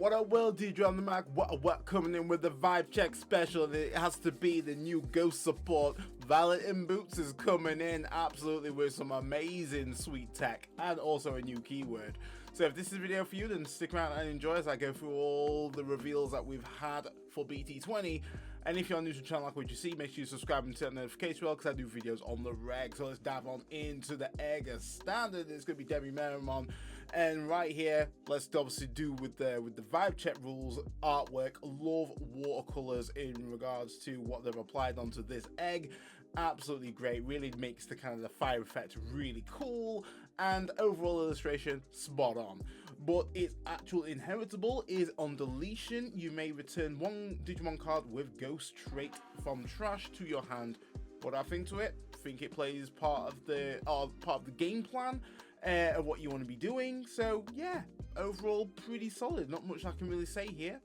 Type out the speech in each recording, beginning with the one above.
What I will do, on the Mac, what coming in with the vibe check special, and it has to be the new Ghost support. Valid Inboots is coming in absolutely with some amazing sweet tech and also a new keyword. So if this is a video for you, then stick around and enjoy as I go through all the reveals that we've had for BT20. And if you're new to the channel, like what you see, make sure you subscribe and turn the notification bell because I do videos on the reg. So let's dive on into the egg. As standard, it's going to be Digimon Necromon. And right here, let's obviously do with the vibe check rules, artwork. Love watercolors in regards to what they've applied onto this egg. Absolutely great. Really makes the kind of the fire effect really cool. And overall illustration, spot on. But its actual inheritable is on deletion. You may return one Digimon card with Ghost trait from trash to your hand. What I think to it, think it plays part of the game plan of what you want to be doing. So yeah, overall pretty solid. Not much I can really say here.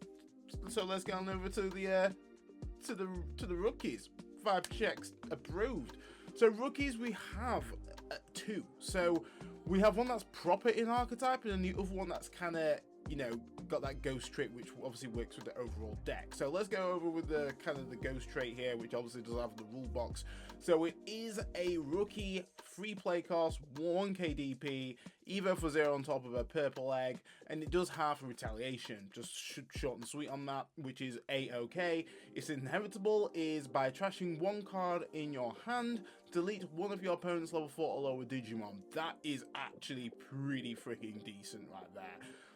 So let's get on over to the rookies. 5 checks approved. So rookies we have 2. So we have one that's proper in archetype, and then the other one that's kind of, you know, got that ghost trait, which obviously works with the overall deck. So let's go over with the kind of the ghost trait here, which obviously does have the rule box. So it is a rookie free play cost, 1 KDP, Evo for 0 on top of a purple egg, and it does have retaliation, just short and sweet on that, which is a-okay. Its inheritable is by trashing 1 card in your hand, delete one of your opponent's level 4 or lower Digimon. That is actually pretty freaking decent right there.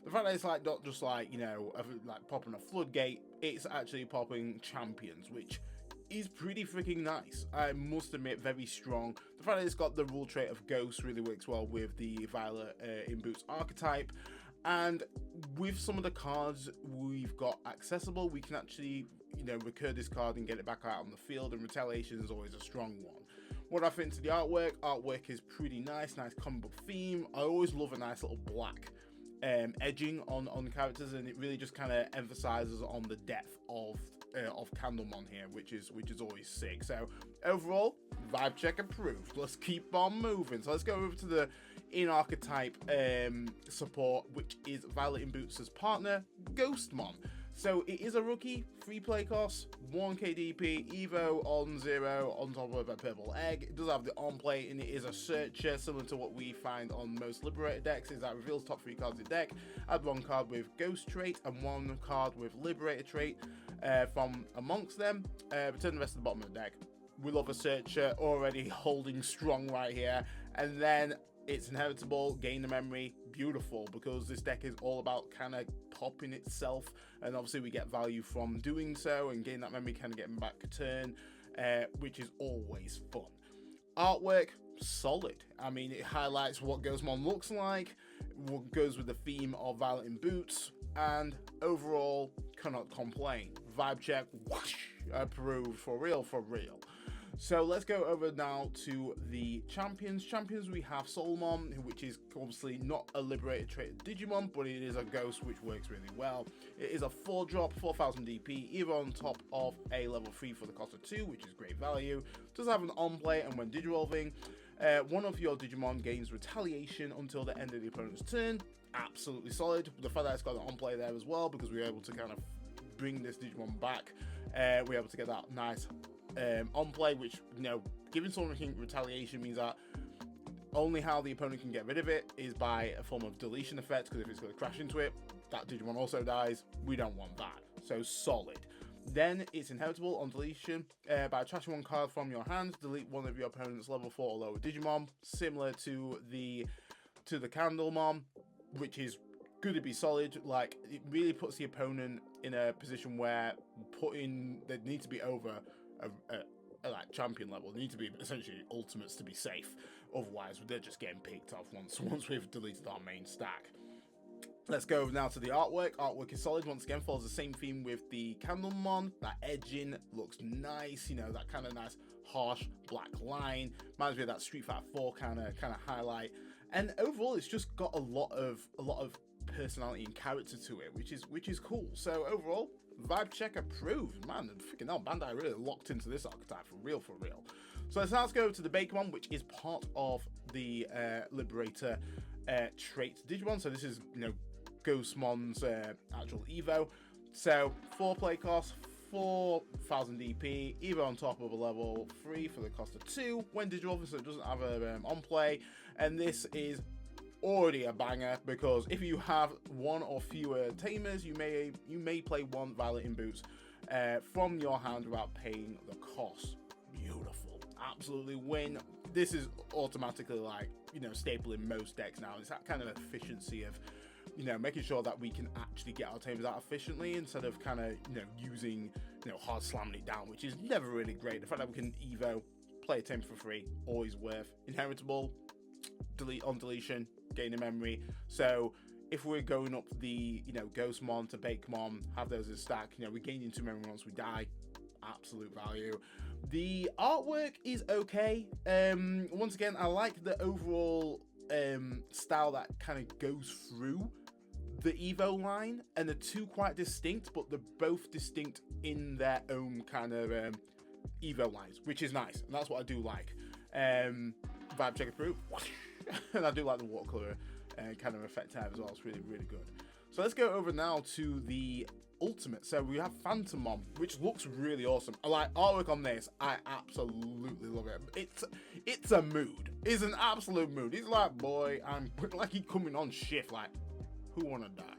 The fact that it's like not just like, you know, like popping a floodgate, it's actually popping champions, which is pretty freaking nice. I must admit, very strong. The fact that it's got the rule trait of Ghost really works well with the Violet Inboots archetype. And with some of the cards we've got accessible, we can actually, you know, recur this card and get it back out on the field, and retaliation is always a strong one. What I think to the artwork is pretty nice comic book theme. I always love a nice little black edging on characters, and it really just kind of emphasizes on the depth of Candlemon here, which is always sick. So overall, vibe check approved. Let's keep on moving. So let's go over to the in archetype support, which is Violet Inboots' partner, Ghostmon. So it is a rookie, free play cost, 1 KDP, Evo on 0 on top of a purple egg. It does have the on play, and it is a searcher similar to what we find on most Liberator decks. Is that reveals top 3 cards in the deck, add 1 card with Ghost trait and 1 card with Liberator trait from amongst them, return the rest of the bottom of the deck. We love a searcher already holding strong right here, and then it's inheritable, gain the memory, beautiful, because this deck is all about kind of popping itself, and obviously we get value from doing so, and gain that memory, kind of getting back a turn, which is always fun. Artwork, solid. I mean, it highlights what Ghostmon looks like, what goes with the theme of Violet Inboots, and overall, cannot complain. Vibe check, whoosh, approved, for real, for real. So let's go over now to the champions. Champions, we have Solomon, which is obviously not a Liberator trait Digimon, but it is a Ghost, which works really well. It is a 4-drop, 4000 DP, either on top of a level 3 for the cost of 2, which is great value. Does have an on-play, and when Digivolving, one of your Digimon gains retaliation until the end of the opponent's turn. Absolutely solid. The fact that it's got an on-play there as well, because we were able to kind of bring this Digimon back. We're able to get that nice on play, which, you know, giving someone retaliation means that only how the opponent can get rid of it is by a form of deletion effect, because if it's going to crash into it, that Digimon also dies. We don't want that. So solid. Then it's inheritable on deletion by trashing 1 card from your hand, delete one of your opponent's level 4 or lower Digimon, similar to the Candlemon, which is going to be solid. Like, it really puts the opponent in a position where they need to be over like champion level, need to be essentially ultimates to be safe, otherwise they're just getting picked off once we've deleted our main stack. Let's go now to the artwork. Artwork is solid. Once again, follows the same theme with the Candlemon. That edging looks nice, you know, that kind of nice harsh black line, reminds me of that Street Fighter 4 kind of highlight. And overall, it's just got a lot of personality and character to it, which is cool. So overall, vibe check approved. Man, freaking hell, Bandai really locked into this archetype for real. So let's now go to the Bakermon, which is part of the Liberator trait Digimon. So this is, you know, Ghostmon's actual Evo. So 4 play cost, 4,000 DP, Evo on top of a level 3 for the cost of 2 when digital, so it doesn't have a on play. And this is already a banger, because if you have one or fewer tamers, you may play one Violet Inboots from your hand without paying the cost. Beautiful, absolutely win. This is automatically, like, staple in most decks now. It's that kind of efficiency of, making sure that we can actually get our tamers out efficiently instead of kind of, using, hard slamming it down, which is never really great. The fact that we can Evo, play a tamer for free, always worth. Inheritable, delete on deletion, gain a memory. So if we're going up the, Ghostmon to Bakemon, have those in stack, we're gaining 2 memory once we die. Absolute value. The artwork is okay. Once again, I like the overall style that kind of goes through the Evo line, and the 2 quite distinct, but they're both distinct in their own kind of Evo lines, which is nice, and that's what I do like. Vibe check approved. And I do like the watercolor kind of effect tab as well. It's really, really good. So let's go over now to the ultimate. So we have Phantomon, which looks really awesome. I like artwork on this. I absolutely love it. It's a mood. It's an absolute mood. He's like, boy, I'm like, he coming on shift. Like, who wanna die?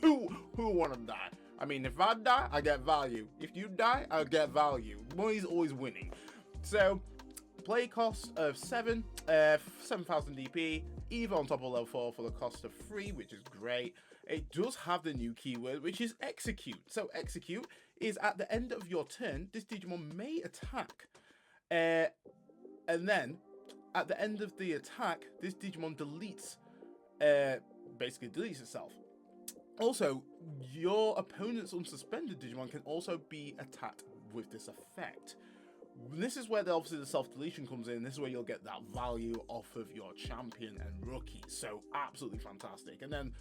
who wanna die? I mean, if I die, I get value. If you die, I get value. Boy's always winning. So play cost of 7,000 DP, Evo on top of level 4 for the cost of 3, which is great. It does have the new keyword, which is execute. So execute is at the end of your turn, this Digimon may attack. And then at the end of the attack, this Digimon deletes, basically deletes itself. Also, your opponent's unsuspended Digimon can also be attacked with this effect. This is where obviously the self-deletion comes in. This is where you'll get that value off of your champion and rookie. So absolutely fantastic. And then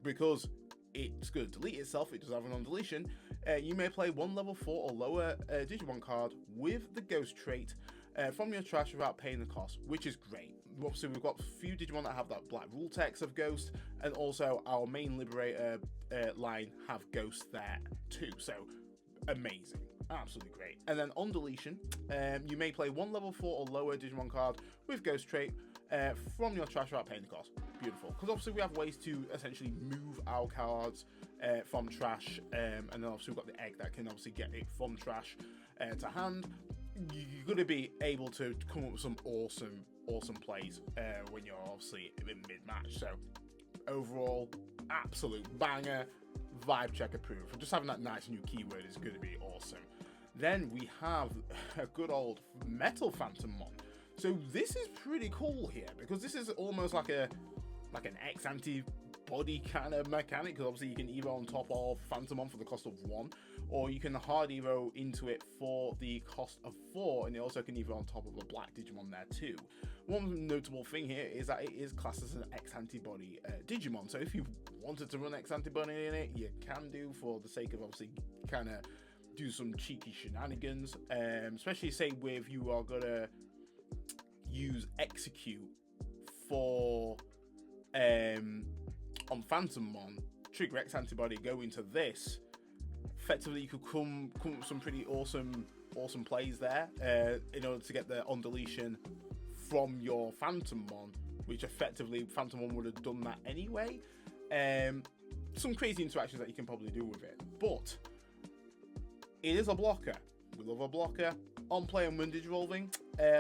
because it's going to delete itself, it does have an on-deletion, you may play 1 level 4 or lower Digimon card with the ghost trait from your trash without paying the cost, which is great. Obviously, we've got a few Digimon that have that black rule text of Ghost, and also our main Liberator line have Ghost there too. So amazing. Absolutely great. And then on deletion, you may play 1 level 4 or lower Digimon card with Ghost trait from your trash without paying the cost. Beautiful. Because obviously we have ways to essentially move our cards from trash, and then obviously we've got the egg that can obviously get it from trash to hand. You're going to be able to come up with some awesome plays when you're obviously in mid-match. So overall, absolute banger. Vibe check approved. Just having that nice new keyword is going to be awesome. Then we have a good old Metal Phantomon. So this is pretty cool here, because this is almost like an ex-ante body kind of mechanic, because obviously you can Evo on top of Phantomon for the cost of 1, or you can hard Evo into it for the cost of 4, and you also can Evo on top of a black Digimon there too. One notable thing here is that it is classed as an ex-antibody Digimon, so if you wanted to run ex-antibody in it, you can do, for the sake of obviously kind of do some cheeky shenanigans, especially say with you are gonna use execute for on Phantomon, trigger X antibody, go into this. Effectively, you could come up with some pretty awesome plays there in order to get the on deletion from your Phantomon, which effectively Phantomon would have done that anyway. Some crazy interactions that you can probably do with it, but it is a blocker. We love a blocker. On play and when digivolving,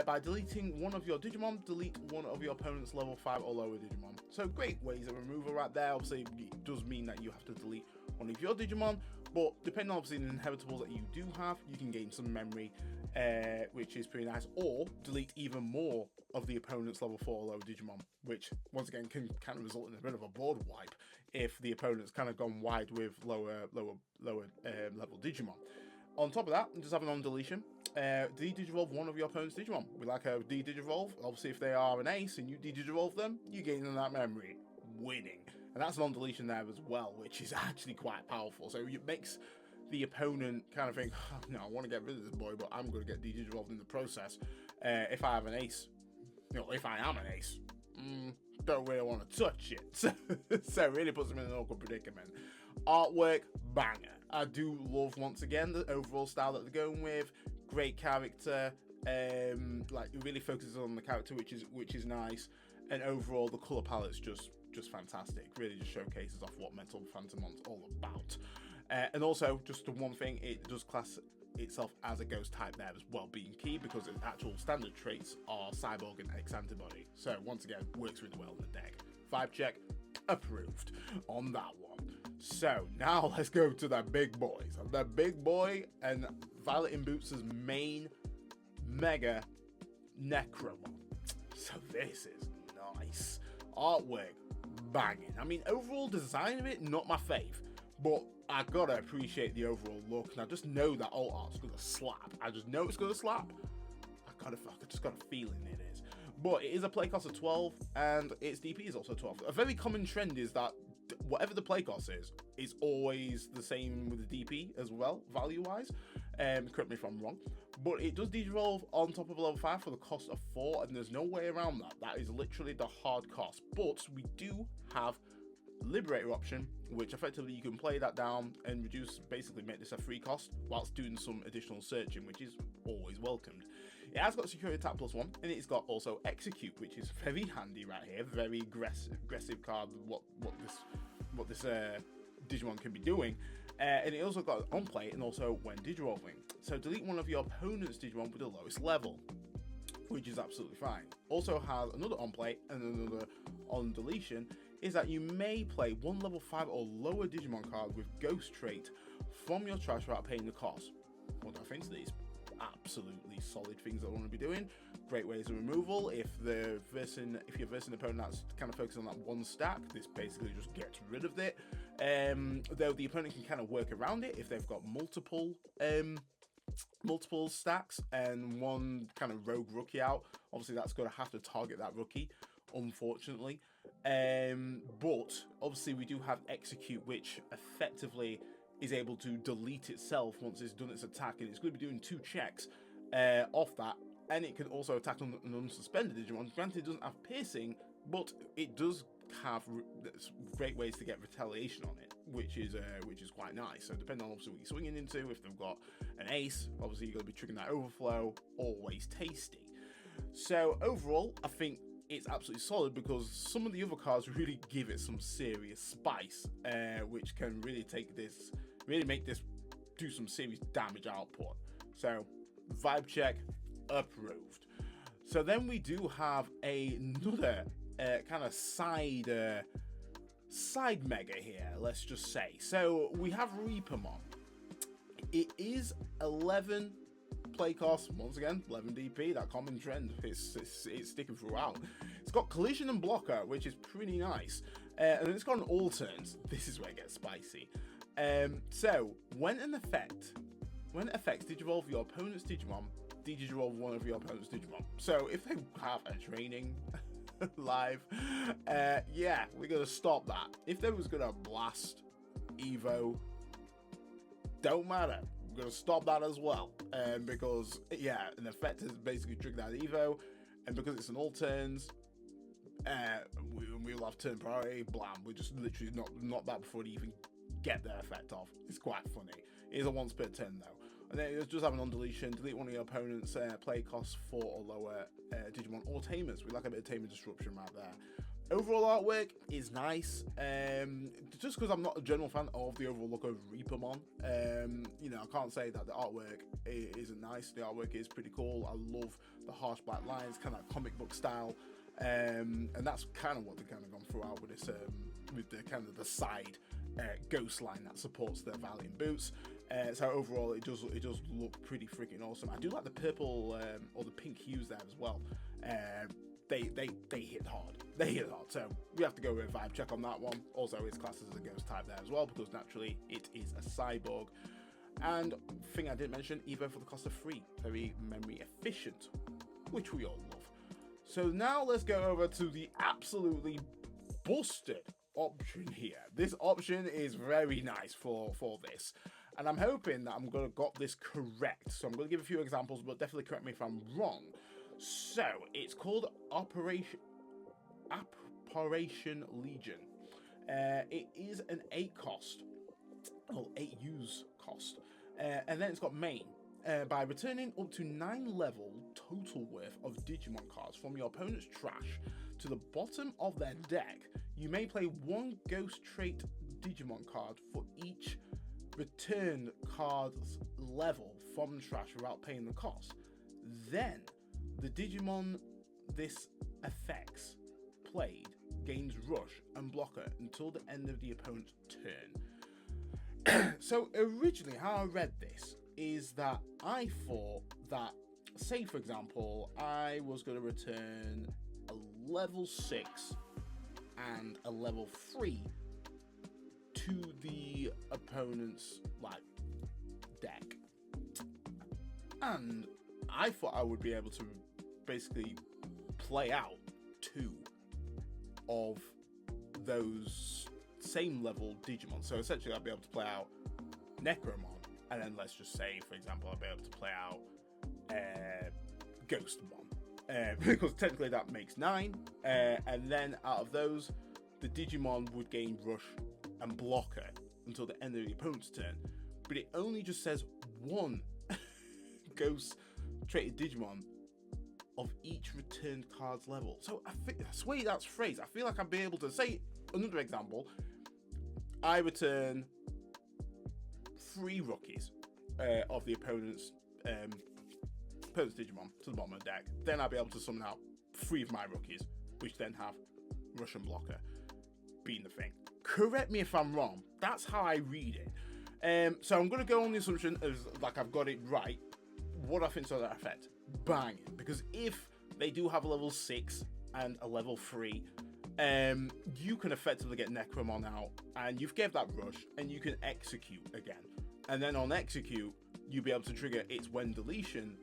by deleting one of your Digimon, delete one of your opponent's level 5 or lower Digimon. So great ways of removal right there. Obviously, it does mean that you have to delete one of your Digimon, but depending on obviously the inheritables that you do have, you can gain some memory, which is pretty nice, or delete even more of the opponent's level 4 or lower Digimon, which once again can kind of result in a bit of a board wipe if the opponent's kind of gone wide with lower level Digimon. On top of that, just have an on deletion. De-digivolve one of your opponent's Digimon. We like a de-digivolve. Obviously, if they are an ace and you de-digivolve them, you gain that memory. Winning. And that's an on deletion there as well, which is actually quite powerful. So it makes the opponent kind of think, oh, no, I want to get rid of this boy, but I'm going to get de-digivolved in the process. If I have an ace, if I am an ace, don't really want to touch it. So it really puts him in an awkward predicament. Artwork, banger. I do love, once again, the overall style that they're going with. Great character. Like, it really focuses on the character, which is nice. And overall, the color palette's just fantastic. Really just showcases off what Metal Phantomon's all about. And also, just the one thing, it does class itself as a ghost type there as well, being key, because its actual standard traits are Cyborg and X Antibody. So once again, works really well in the deck. Vibe check, approved on that one. So now let's go to the big boys. The big boy and Violet Inboots' main Mega Necromon. So this is nice. Artwork, banging. I mean, overall design of it, not my fave, but I gotta appreciate the overall look, and I just know that alt art's gonna slap. I just know it's gonna slap. I just got a feeling it is. But it is a play cost of 12, and its DP is also 12. A very common trend is that whatever the play cost is, it's always the same with the DP as well, value-wise. Correct me if I'm wrong. But it does Digivolve on top of level 5 for the cost of 4, and there's no way around that. That is literally the hard cost. But we do have Liberator option, which effectively you can play that down and reduce, basically make this a free cost whilst doing some additional searching, which is always welcomed. It has got security attack +1, and it's got also execute, which is very handy right here. Very aggressive card. What this Digimon can be doing. And it also got on play and also when Digivolving. So delete one of your opponent's Digimon with the lowest level, which is absolutely fine. Also has another on play and another on deletion, is that you may play one level 5 or lower Digimon card with Ghost trait from your trash without paying the cost. What do I think of these? Absolutely solid things that I want to be doing. Great ways of removal. If you're versing an opponent that's kind of focused on that one stack, this basically just gets rid of it. Though the opponent can kind of work around it if they've got multiple stacks and one kind of rogue rookie out. Obviously that's going to have to target that rookie, unfortunately. But obviously we do have execute, which effectively is able to delete itself once it's done its attack, and it's going to be doing 2 checks off that, and it can also attack on an unsuspended Digimon. Granted, it doesn't have piercing, but it does have great ways to get retaliation on it, which is quite nice. So depending on obviously what you're swinging into, if they've got an ace, obviously you're going to be triggering that overflow. Always tasty. So overall, I think it's absolutely solid, because some of the other cards really give it some serious spice, which can really make this do some serious damage output. So vibe check, approved. So then we do have another kind of side mega here, let's just say. So we have Reapermon. It is 11 play cost, once again 11 DP, that common trend. It's sticking throughout. It's got collision and blocker, which is pretty nice, and then it's got an all turns. This is where it gets spicy. So when it affects Digivolve your opponent's Digimon, Digivolve one of your opponent's Digimon. So if they have a training live, yeah, we're gonna stop that. If they was gonna blast Evo, don't matter, we're gonna stop that as well, because yeah, an effect has basically triggered that Evo, and because it's an all turns, we'll have turn priority, blam, we just literally not that before they even get their effect off. It's quite funny. It is a once per turn though. And then it just have an on deletion, delete one of your opponent's play costs 4 or lower Digimon or Tamers. We like a bit of Tamer disruption right there. Overall artwork is nice, just because I'm not a general fan of the overall look of Reapermon. You know, I can't say that the artwork isn't nice. The artwork is pretty cool. I love the harsh black lines, kind of comic book style, and that's kind of what they've kind of gone throughout with this, with the kind of the side ghost line that supports their Valiant boots. So overall, it does look pretty freaking awesome. I do like the purple or the pink hues there as well. They hit hard. They hit hard. So we have to go with a vibe check on that one. Also, it's classed as a ghost type there as well, because naturally it is a cyborg. And thing I didn't mention, Evo for the cost of 3. Very memory efficient, which we all love. So now let's go over to the absolutely busted option here. This option is very nice for this. And I'm hoping that I'm going to got this correct. So I'm going to give a few examples, but definitely correct me if I'm wrong. So it's called Corporation Legion. It is an 8 cost, or 8 use cost, and then it's got main. By returning up to 9 level total worth of Digimon cards from your opponent's trash to the bottom of their deck, you may play 1 ghost trait Digimon card for each return card's level from the trash without paying the cost. Then, the Digimon this affects played gains rush and blocker until the end of the opponent's turn. So originally how I read this is that I thought that, say for example, I was going to return a level 6 and a level 3 to the opponent's like deck, and I thought I would be able to basically play out 2 of those same level Digimon. So essentially I'd be able to play out Necromon, and then let's just say, for example, I'd be able to play out Ghostmon, because technically that makes 9, and then out of those, the Digimon would gain Rush and Blocker until the end of the opponent's turn, but it only just says 1 Ghost traded Digimon of each returned card's level. So I think that's the way that's phrased. I feel like I'd be able to say, another example, I return 3 rookies of the opponent's Digimon to the bottom of the deck. Then I'll be able to summon out 3 of my rookies, which then have Rush and Blocker being the thing. Correct me if I'm wrong. That's how I read it. So I'm going to go on the assumption of like I've got it right. What I think to that effect, bang. Because if they do have a level 6 and a level 3, you can effectively get Necromon out, and you've gave that rush, and you can execute again. And then on execute, you'll be able to trigger its on deletion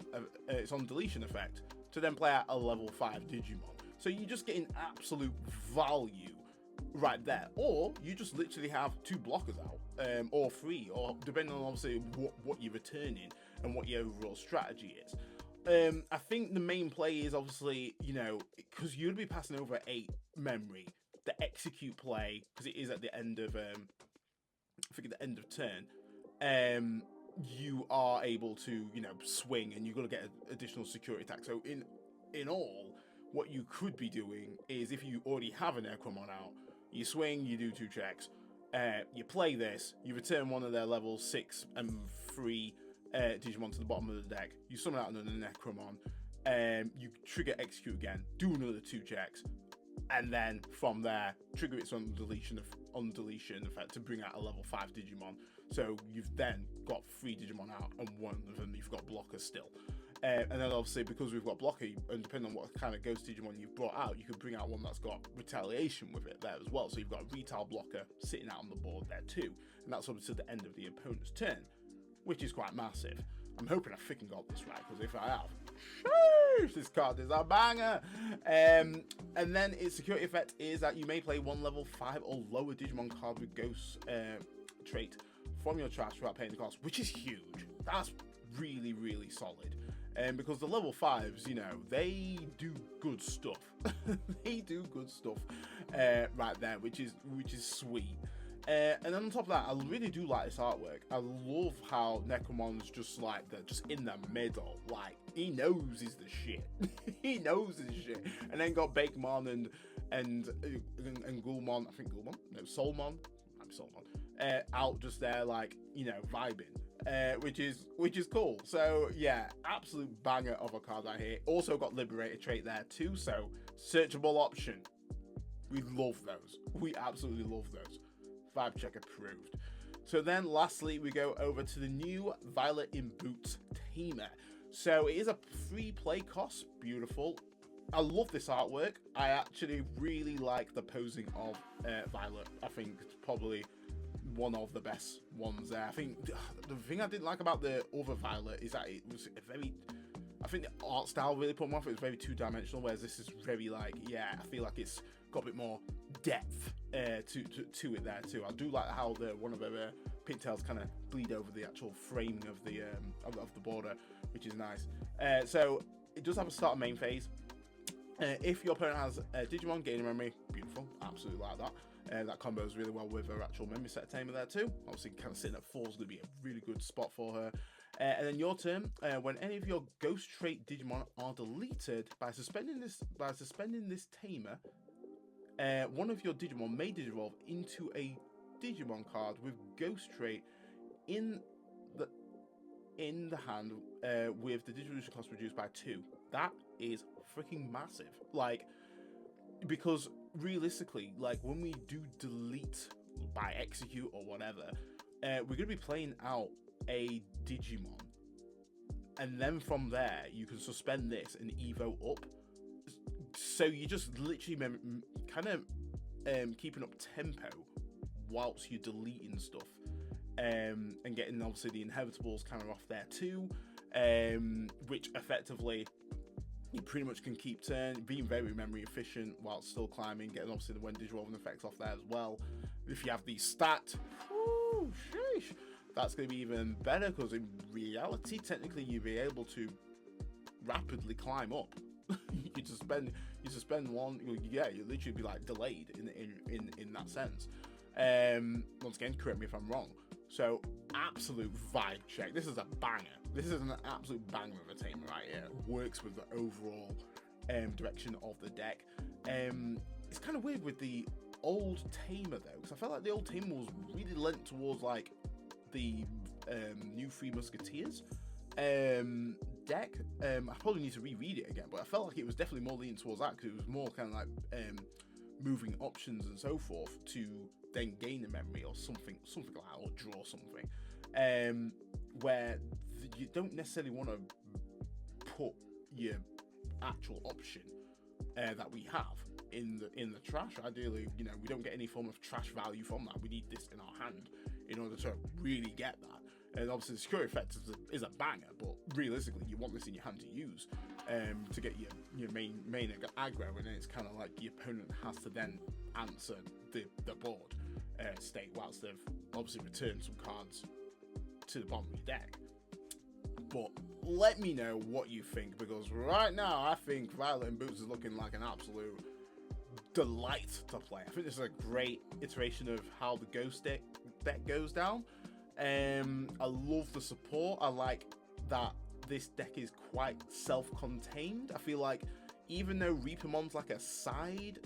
effect to then play out a level 5 Digimon. So you're just getting absolute value right there. Or you just literally have 2 blockers out, or 3, or depending on obviously what you're returning and what your overall strategy is. I think the main play is obviously, you know, because you'd be passing over 8 memory, the execute play, because it is at the end of, I think at the end of turn, you are able to, you know, swing, and you're going to get an additional security attack. So in all, what you could be doing is, if you already have an Necromon out, you swing, you do 2 checks, you play this, you return one of their level 6 and 3 Digimon to the bottom of the deck, you summon out another Necromon, you trigger execute again, do another 2 checks, and then from there trigger its on deletion effect to bring out a level 5 Digimon. So you've then got 3 Digimon out, and one of them you've got Blocker still. And then obviously, because we've got Blocker, and depending on what kind of Ghost Digimon you've brought out, you could bring out one that's got Retaliation with it there as well. So you've got a Retal Blocker sitting out on the board there too, and that's up to the end of the opponent's turn, which is quite massive. I'm hoping I freaking got this right, because if I have, sheesh, this card is a banger. And then its security effect is that you may play 1 level 5 or lower Digimon card with Ghost trait from your trash without paying the cost, which is huge. That's really, really solid. Because the level 5s, you know, they do good stuff. They do good stuff right there, which is sweet. And then on top of that, I really do like this artwork. I love how Necromon's just like just in the middle. Like, he knows he's the shit. He knows he's the shit. And then got Bakemon and Ghoulmon. I think Ghoulmon? No, Soulmon. I'm Soulmon. Out just there, like, you know, vibing. Which is cool. So yeah, absolute banger of a card right here. Also got Liberator trait there too, so searchable option. We love those. We absolutely love those. Vibe check approved. So then lastly, we go over to the new Violet Inboots Tamer. So it is a free play cost. Beautiful. I love this artwork. I actually really like the posing of Violet. I think it's probably one of the best ones there. I think the thing I didn't like about the other Violet is that it was I think the art style really put me off. It was very 2-dimensional, whereas this is very like, yeah, I feel like it's got a bit more depth to it there too. I do like how one of the pigtails kind of bleed over the actual framing of the border, which is nice. So it does have a start and main phase. If your opponent has Digimon gaining memory, beautiful, absolutely like that. That combos really well with her actual memory set tamer there too. Obviously, kind of sitting at 4 is going to be a really good spot for her. And then your turn, when any of your ghost trait Digimon are deleted by suspending this tamer, one of your Digimon may digivolve into a Digimon card with ghost trait in the hand with the digivolution cost reduced by 2. That is freaking massive. Like, because realistically, like when we do delete by execute or whatever, we're gonna be playing out a Digimon, and then from there you can suspend this and evo up. So you just literally kind of keeping up tempo whilst you're deleting stuff. And getting obviously the inevitables kind of off there too, which effectively you pretty much can keep turn, being very memory efficient while still climbing, getting obviously the when digivolving effects off there as well. If you have these stat, whoo, sheesh, that's going to be even better, because in reality, technically, you'd be able to rapidly climb up. you suspend one, yeah, you literally be like delayed in that sense. Once again, correct me if I'm wrong. So, absolute vibe check. This is a banger. This is an absolute banger of a tamer right here. Works with the overall direction of the deck. It's kind of weird with the old tamer though, because I felt like the old tamer was really lent towards like the new Three Musketeers deck. I probably need to reread it again, but I felt like it was definitely more leaning towards that, because it was more kind of like moving options and so forth to then gain a memory or something like that, or draw something, where you don't necessarily want to put your actual option that we have in the trash. Ideally, you know, we don't get any form of trash value from that. We need this in our hand in order to really get that. And obviously the security effect is a banger, but realistically you want this in your hand to use to get your main aggro, and then it's kind of like the opponent has to then answer the board state whilst they've obviously returned some cards to the bottom of your deck. But let me know what you think, because right now I think Violet Inboots is looking like an absolute delight to play. I think this is a great iteration of how the Ghost deck goes down. I love the support. I like that this deck is quite self-contained. I feel like even though Reapermon's like a side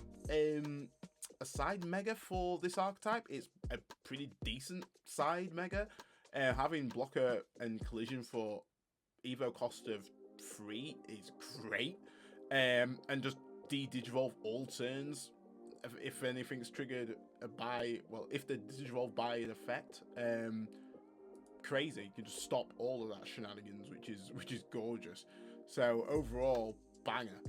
mega for this archetype, it's a pretty decent side mega. Having blocker and collision for evo cost of 3 is great, and just digivolve all turns if anything's triggered by, well, if the digivolve by an effect, crazy. You can just stop all of that shenanigans, which is gorgeous. So overall, banger.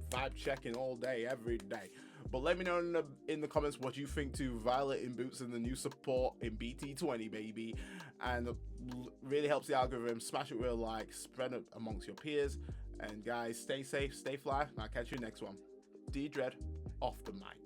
Vibe checking all day, every day. But let me know in the comments what you think to Violet Inboots and the new support in BT20, baby. And it really helps the algorithm. Smash it with a like, spread it amongst your peers. And guys, stay safe, stay fly, and I'll catch you next one. D-Dread, off the mic.